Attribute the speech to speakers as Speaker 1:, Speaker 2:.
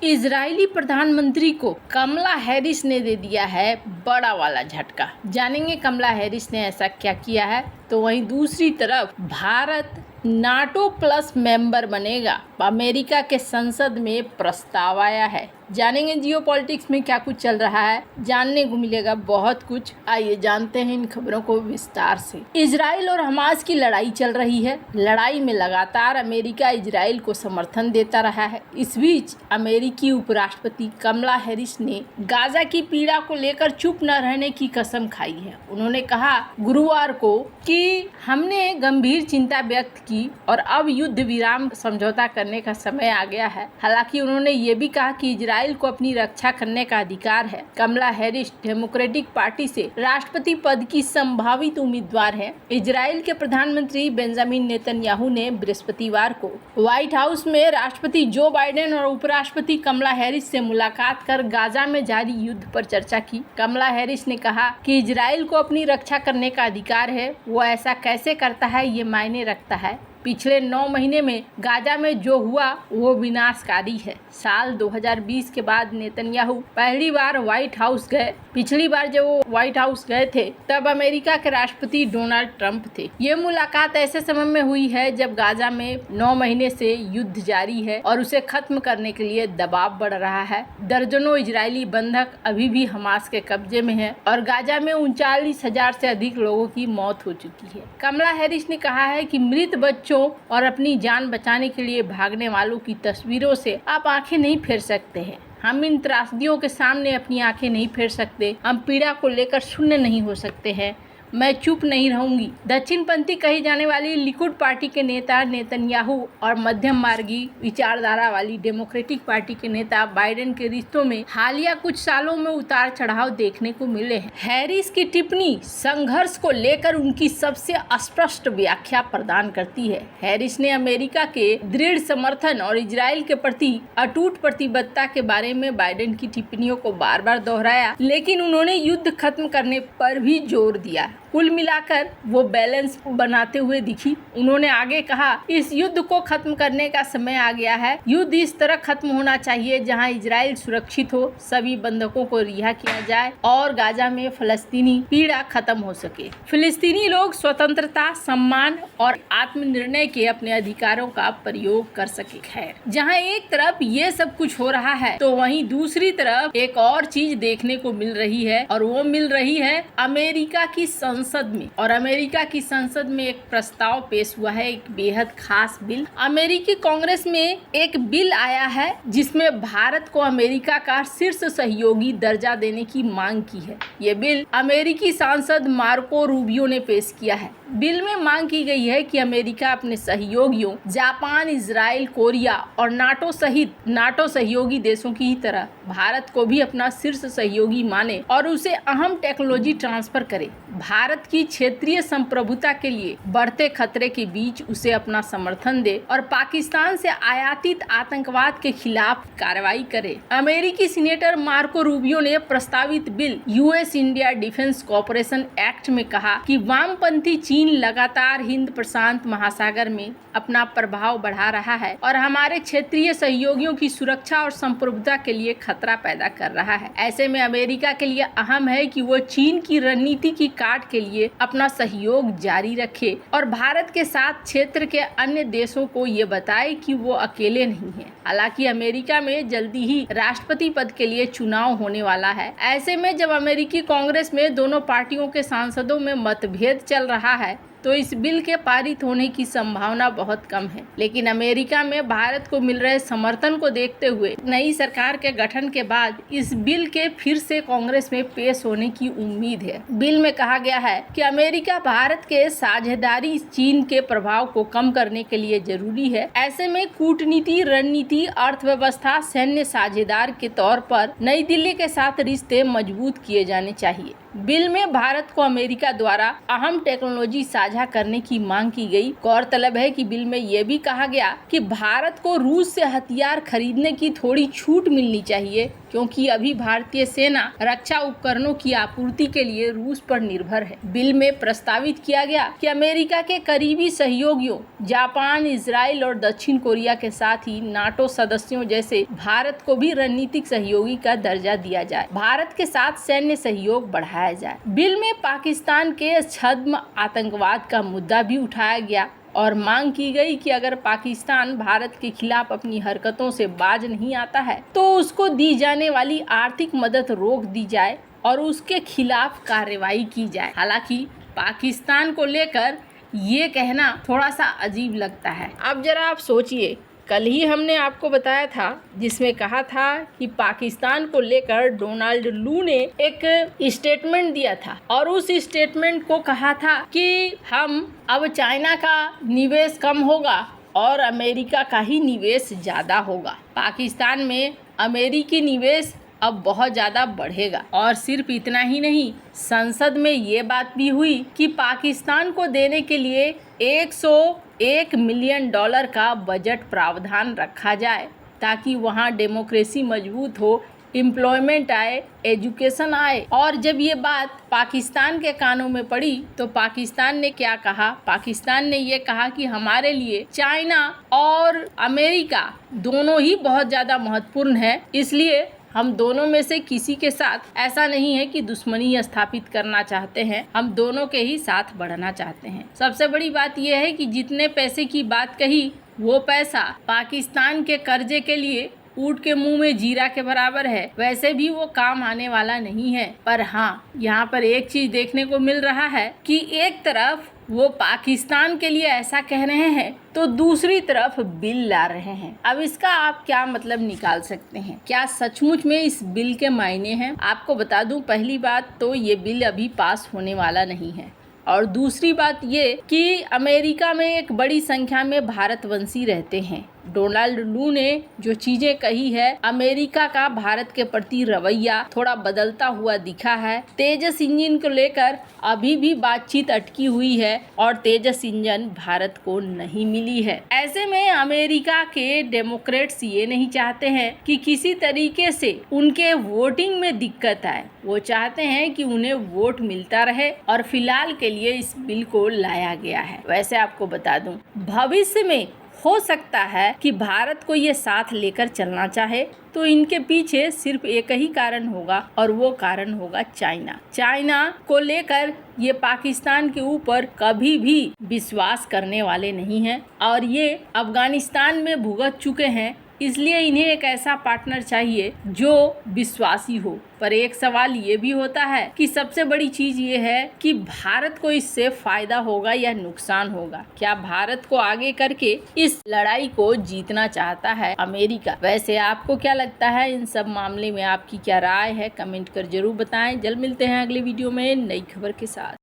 Speaker 1: Israeli प्रधानमंत्री को कमला Harris ने दे दिया है बड़ा वाला झटका। जानेंगे कमला हैरिस ने ऐसा क्या किया है। तो वहीं दूसरी तरफ भारत नाटो प्लस मेंबर बनेगा, अमेरिका के संसद में प्रस्ताव आया है। जानेंगे जियोपॉलिटिक्स में क्या कुछ चल रहा है, जानने को मिलेगा बहुत कुछ। आइए जानते हैं इन खबरों को विस्तार से। इजराइल और हमास की लड़ाई चल रही है। लड़ाई में लगातार अमेरिका इजराइल को समर्थन देता रहा है। इस बीच अमेरिकी उपराष्ट्रपति कमला हैरिस ने गाजा की पीड़ा को लेकर चुप न रहने की कसम खाई है। उन्होंने कहा गुरुवार को कि हमने गंभीर चिंता व्यक्त की और अब युद्ध विराम समझौता करने का समय आ गया है। हालांकि उन्होंने ये भी कहा कि इजराइल को अपनी रक्षा करने का अधिकार है। कमला हैरिस डेमोक्रेटिक पार्टी से राष्ट्रपति पद की संभावित उम्मीदवार है। इजराइल के प्रधानमंत्री बेंजामिन नेतन्याहू ने बृहस्पतिवार को व्हाइट हाउस में राष्ट्रपति जो बाइडेन और उपराष्ट्रपति कमला हैरिस से मुलाकात कर गाजा में जारी युद्ध पर चर्चा की। कमला हैरिस ने कहा कि इजराइल को अपनी रक्षा करने का अधिकार है। वो ऐसा कैसे करता है ये मायने रखता है। पिछले 9 महीने में गाजा में जो हुआ वो विनाशकारी है। साल 2020 के बाद नेतन्याहू पहली बार व्हाइट हाउस गए। पिछली बार जब वो व्हाइट हाउस गए थे तब अमेरिका के राष्ट्रपति डोनाल्ड ट्रंप थे। ये मुलाकात ऐसे समय में हुई है जब गाजा में 9 महीने से युद्ध जारी है और उसे खत्म करने के लिए दबाव बढ़ रहा है। दर्जनों इजरायली बंधक अभी भी हमास के कब्जे में है और गाजा में 39,000 से अधिक लोगों की मौत हो चुकी है। कमला हैरिस ने कहा है कि मृत बच्चों और अपनी जान बचाने के लिए भागने वालों की तस्वीरों से आप आंखें नहीं फेर सकते हैं। हम इन त्रासदियों के सामने अपनी आंखें नहीं फेर सकते। हम पीड़ा को लेकर शून्य नहीं हो सकते हैं। मैं चुप नहीं रहूंगी। दक्षिणपंथी कही जाने वाली लिकुड पार्टी के नेता नेतन्याहू और मध्यम मार्गी विचारधारा वाली डेमोक्रेटिक पार्टी के नेता बाइडेन के रिश्तों में हालिया कुछ सालों में उतार चढ़ाव देखने को मिले हैं। हैरिस की टिप्पणी संघर्ष को लेकर उनकी सबसे स्पष्ट व्याख्या प्रदान करती है। हैरिस ने अमेरिका के दृढ़ समर्थन और इजराइल के प्रति अटूट प्रतिबद्धता के बारे में बाइडेन की टिप्पणियों को बार बार दोहराया, लेकिन उन्होंने युद्ध खत्म करने पर भी जोर दिया। कुल मिलाकर वो बैलेंस बनाते हुए दिखी। उन्होंने आगे कहा इस युद्ध को खत्म करने का समय आ गया है। युद्ध इस तरह खत्म होना चाहिए जहां इजराइल सुरक्षित हो, सभी बंधकों को रिहा किया जाए और गाजा में फलस्तीनी पीड़ा खत्म हो सके। फिलिस्तीनी लोग स्वतंत्रता, सम्मान और आत्मनिर्णय के अपने अधिकारों का प्रयोग कर सके। खैर, जहां एक तरफ ये सब कुछ हो रहा है तो वहीं दूसरी तरफ एक और चीज देखने को मिल रही है और वो मिल रही है अमेरिका की संसद में। और अमेरिका की संसद में एक प्रस्ताव पेश हुआ है, एक बेहद खास बिल। अमेरिकी कांग्रेस में एक बिल आया है जिसमें भारत को अमेरिका का शीर्ष सहयोगी दर्जा देने की मांग की है। ये बिल अमेरिकी सांसद मार्को रूबियो ने पेश किया है। बिल में मांग की गई है कि अमेरिका अपने सहयोगियों जापान, इजराइल, कोरिया और नाटो सहित नाटो सहयोगी देशों की ही तरह भारत को भी अपना शीर्ष सहयोगी माने और उसे अहम टेक्नोलॉजी ट्रांसफर करे। भारत की क्षेत्रीय संप्रभुता के लिए बढ़ते खतरे के बीच उसे अपना समर्थन दे और पाकिस्तान से आयातित आतंकवाद के खिलाफ कार्रवाई करे। अमेरिकी सीनेटर मार्को रूबियो ने प्रस्तावित bill US India defence corporation act में कहा कि वामपंथी चीन लगातार हिंद प्रशांत महासागर में अपना प्रभाव बढ़ा रहा है और हमारे क्षेत्रीय सहयोगियों की सुरक्षा और संप्रभुता के लिए खतरा पैदा कर रहा है। ऐसे में अमेरिका के लिए अहम है कि वो चीन की रणनीति की काट के लिए अपना सहयोग जारी रखे और भारत के साथ क्षेत्र के अन्य देशों को ये बताए कि वो अकेले नहीं है। हालांकि अमेरिका में जल्दी ही राष्ट्रपति पद के लिए चुनाव होने वाला है। ऐसे में जब अमेरिकी कांग्रेस में दोनों पार्टियों के सांसदों में मतभेद चल रहा है तो इस बिल के पारित होने की संभावना बहुत कम है। लेकिन अमेरिका में भारत को मिल रहे समर्थन को देखते हुए नई सरकार के गठन के बाद इस बिल के फिर से कांग्रेस में पेश होने की उम्मीद है। बिल में कहा गया है कि अमेरिका भारत के साझेदारी चीन के प्रभाव को कम करने के लिए जरूरी है। ऐसे में कूटनीति, रणनीति, अर्थव्यवस्था, सैन्य साझेदार के तौर पर नई दिल्ली के साथ रिश्ते मजबूत किए जाने चाहिए। बिल में भारत को अमेरिका द्वारा अहम टेक्नोलॉजी साझा करने की मांग की गई। गौरतलब है कि बिल में यह भी कहा गया कि भारत को रूस से हथियार खरीदने की थोड़ी छूट मिलनी चाहिए, क्योंकि अभी भारतीय सेना रक्षा उपकरणों की आपूर्ति के लिए रूस पर निर्भर है। बिल में प्रस्तावित किया गया कि अमेरिका के करीबी सहयोगियों जापान, इजराइल और दक्षिण कोरिया के साथ ही नाटो सदस्यों जैसे भारत को भी रणनीतिक सहयोगी का दर्जा दिया जाए। भारत के साथ सैन्य सहयोग बढ़ाया जाए। बिल में पाकिस्तान के छद्म आतंकवाद का मुद्दा भी उठाया गया और मांग की गई कि अगर पाकिस्तान भारत के खिलाफ अपनी हरकतों से बाज नहीं आता है तो उसको दी जाने वाली आर्थिक मदद रोक दी जाए और उसके खिलाफ कार्रवाई की जाए। हालांकि पाकिस्तान को लेकर ये कहना थोड़ा सा अजीब लगता है। अब जरा आप सोचिए, कल ही हमने आपको बताया था जिसमें कहा था कि पाकिस्तान को लेकर डोनाल्ड लू ने एक स्टेटमेंट दिया था और उस स्टेटमेंट को कहा था कि हम अब चाइना का निवेश कम होगा और अमेरिका का ही निवेश ज़्यादा होगा। पाकिस्तान में अमेरिकी निवेश अब बहुत ज़्यादा बढ़ेगा। और सिर्फ इतना ही नहीं, संसद में ये बात भी हुई कि पाकिस्तान को देने के लिए 101 मिलियन डॉलर का बजट प्रावधान रखा जाए ताकि वहाँ डेमोक्रेसी मजबूत हो, एम्प्लॉयमेंट आए, एजुकेशन आए। और जब ये बात पाकिस्तान के कानों में पड़ी तो पाकिस्तान ने क्या कहा? पाकिस्तान ने ये कहा कि हमारे लिए चाइना और अमेरिका दोनों ही बहुत ज़्यादा महत्वपूर्ण है, इसलिए हम दोनों में से किसी के साथ ऐसा नहीं है कि दुश्मनी स्थापित करना चाहते हैं, हम दोनों के ही साथ बढ़ना चाहते हैं। सबसे बड़ी बात यह है कि जितने पैसे की बात कही वो पैसा पाकिस्तान के कर्जे के लिए ऊँट के मुंह में जीरा के बराबर है, वैसे भी वो काम आने वाला नहीं है। पर हाँ, यहाँ पर एक चीज देखने को मिल रहा है कि एक तरफ वो पाकिस्तान के लिए ऐसा कह रहे हैं तो दूसरी तरफ बिल ला रहे हैं। अब इसका आप क्या मतलब निकाल सकते हैं? क्या सचमुच में इस बिल के मायने हैं? आपको बता दूं, पहली बात तो ये बिल अभी पास होने वाला नहीं है और दूसरी बात ये कि अमेरिका में एक बड़ी संख्या में भारतवंशी रहते हैं। डोनाल्ड लू ने जो चीजें कही है, अमेरिका का भारत के प्रति रवैया थोड़ा बदलता हुआ दिखा है। तेजस इंजन को लेकर अभी भी बातचीत अटकी हुई है और तेजस इंजन भारत को नहीं मिली है। ऐसे में अमेरिका के डेमोक्रेट्स ये नहीं चाहते हैं कि किसी तरीके से उनके वोटिंग में दिक्कत आए, वो चाहते हैं कि उन्हें वोट मिलता रहे और फिलहाल के लिए इस बिल को लाया गया है। वैसे आपको बता दूं, भविष्य में हो सकता है कि भारत को ये साथ लेकर चलना चाहे तो इनके पीछे सिर्फ एक ही कारण होगा और वो कारण होगा चाइना को लेकर ये पाकिस्तान के ऊपर कभी भी विश्वास करने वाले नहीं हैं और ये अफगानिस्तान में भुगत चुके हैं, इसलिए इन्हें एक ऐसा पार्टनर चाहिए जो विश्वासी हो। पर एक सवाल ये भी होता है कि सबसे बड़ी चीज ये है कि भारत को इससे फायदा होगा या नुकसान होगा। क्या भारत को आगे करके इस लड़ाई को जीतना चाहता है अमेरिका? वैसे आपको क्या लगता है इन सब मामले में? आपकी क्या राय है? कमेंट कर जरूर बताएं। जल्द मिलते हैं अगले वीडियो में नई खबर के साथ।